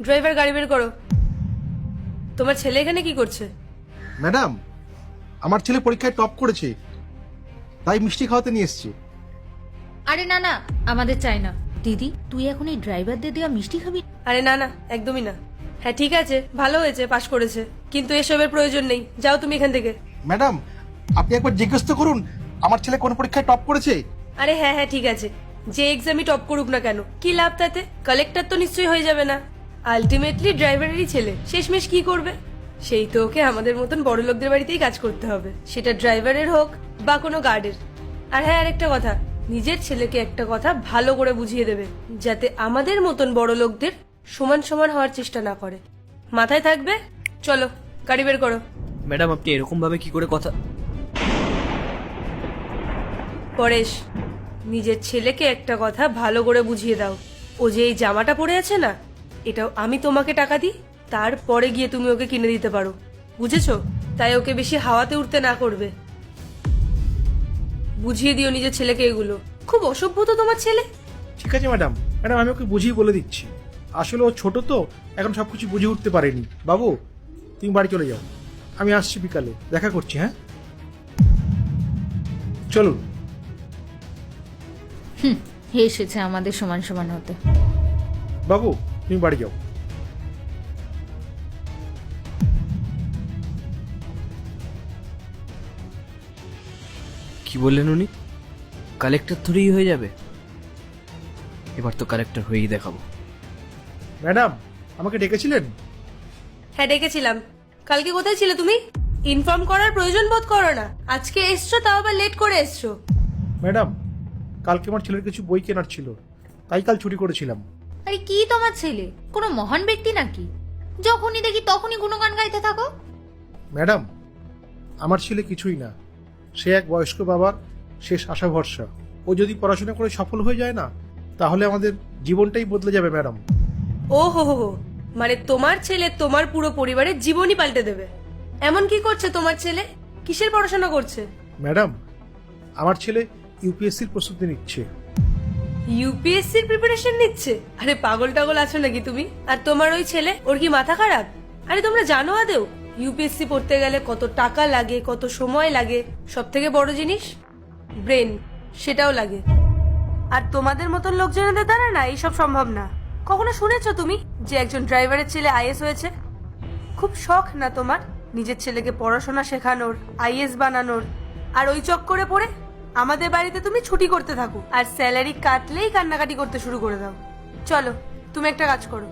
Driver গাড়ি বের করো। তোমার ছেলে এখানে কি করছে? ম্যাডাম, আমার ছেলে পরীক্ষায় টপ করেছে, তাই মিষ্টি খাওয়াতে নিয়ে এসেছি। আরে না না, আমাদের চাই না। দিদি, তুই এখন এই ড্রাইভারদের দেওয়া মিষ্টি খাবি? আরে না না, একদমই না। হ্যাঁ ঠিক আছে, ভালো হয়েছে পাশ করেছে, কিন্তু এসবের প্রয়োজন নেই। যাও তুমি এখান থেকে। ম্যাডাম, আপনি একবার জিজ্ঞেস তো করুন আমার ছেলে কোন পরীক্ষায় টপ করেছে। আরে হ্যাঁ হ্যাঁ ঠিক আছে, যে এক্সামই টপ করুক না কেন, কি লাভ তাতে? কালেক্টর তো নিশ্চয়ই হয়ে যাবে না। আলটিমেটলি ড্রাইভারেরই ছেলে, শেষমেশ কি করবে? সেই তো ওকে আমাদের মতন বড় লোকদের বাড়িতেই কাজ করতে হবে, সেটা ড্রাইভারের হোক বা কোনো গার্ডের। আর হ্যাঁ, আরেকটা কথা, নিজের ছেলেকে একটা কথা ভালো করে বুঝিয়ে দেবে, যাতে আমাদের মতন বড় লোকদের সমান সমান হওয়ার চেষ্টা না করে। মাথায় থাকবে। চলো গাড়ি বের করো। ম্যাডাম, আপনি এরকম ভাবে কি করে কথা? পরেশ, নিজের ছেলেকে একটা কথা ভালো করে বুঝিয়ে দাও। ও যে এই জামাটা পরে আছে না, এটাও আমি তোমাকে টাকা দিই, তারপরে গিয়ে তুমি ওকে কিনে দিতে পারো, বুঝেছো? তাই ওকে বেশি হাওয়াতে উঠতে না করবে। বুঝিয়ে দিও নিজের ছেলেকে এগুলো। খুব অসভ্য তো তোমার ছেলে। ঠিক আছে ম্যাডাম, ম্যাডাম আমি ওকে বুঝিয়ে বলে দিচ্ছি। আসলে ও ছোট তো, এখন সবকিছু বুঝে উঠতে পারেনি। বাবু, তুমি বাড়ি চলে যাও, আমি আসছি বিকালে, দেখা করছি। হ্যাঁ, চলুন। এসেছে আমাদের সমান সমান হতে। বাবু, তুমি বাড়ি যাও। কি বললেন উনি? কালেক্টর থ্রি হয়ে যাবে? এবার তো কালেক্টর হয়েই দেখাবো। ম্যাডাম, আমাকে ডেকেছিলেন? হ্যাঁ ডেকেছিলাম। কালকে কোথায় ছিলে তুমি? ইনফর্ম করার প্রয়োজন বোধ করো না। আজকে এসছো, তাও আবার লেট করে এসছো। ম্যাডাম, কালকে আমার ছেলের কিছু বই কেনার ছিল, তাই কাল চুরি করেছিলাম। আরে কি তোমার ছেলে কোনো মহান ব্যক্তি নাকি? যখনই দেখি তখনই গুণগান গাইতে থাকো। ম্যাডাম, আমার ছেলে কিছুই না, সে এক বয়স্ক বাবার শেষ আশা ভরসা। ও যদি পড়াশোনা করে সফল হয়ে যায় না, তাহলে আমাদের জীবনটাই বদলে যাবে ম্যাডাম। ও হো হো হো, মানে তোমার ছেলে তোমার পুরো পরিবারের জীবনই পাল্টে দেবে? এমন কি করছে তোমার ছেলে? কিসের পড়াশোনা করছে? ম্যাডাম, আমার ছেলে ইউপিএসসির প্রস্তুতি নিচ্ছে। ইউপিএসসির প্রিপারেশন নিচ্ছে? আরে পাগল টাগল আছো নাকি তুমি? আর তোমার ওই ছেলে, ওর কি মাথা খারাপ? আরে তোমরা জানো আদেও ইউপিএসসি পড়তে গেলে কত টাকা লাগে, কত সময় লাগে, সব থেকে বড় জিনিস ব্রেন, সেটাও লাগে। আর তোমাদের মতন লোকজনদের দ্বারা না এইসব সম্ভব না। কখনো শুনেছো তুমি যে একজন ড্রাইভারের ছেলে আইএস হয়েছে? খুব শখ না তোমার নিজের ছেলেকে পড়াশোনা শেখানোর, আইএস বানানোর? আর ওই চক্করে পড়ে আমাদের বাড়িতে তুমি ছুটি করতে থাকো, আর স্যালারি কাটলেই কান্নাকাটি করতে শুরু করে দাও। চলো তুমি একটা কাজ করো,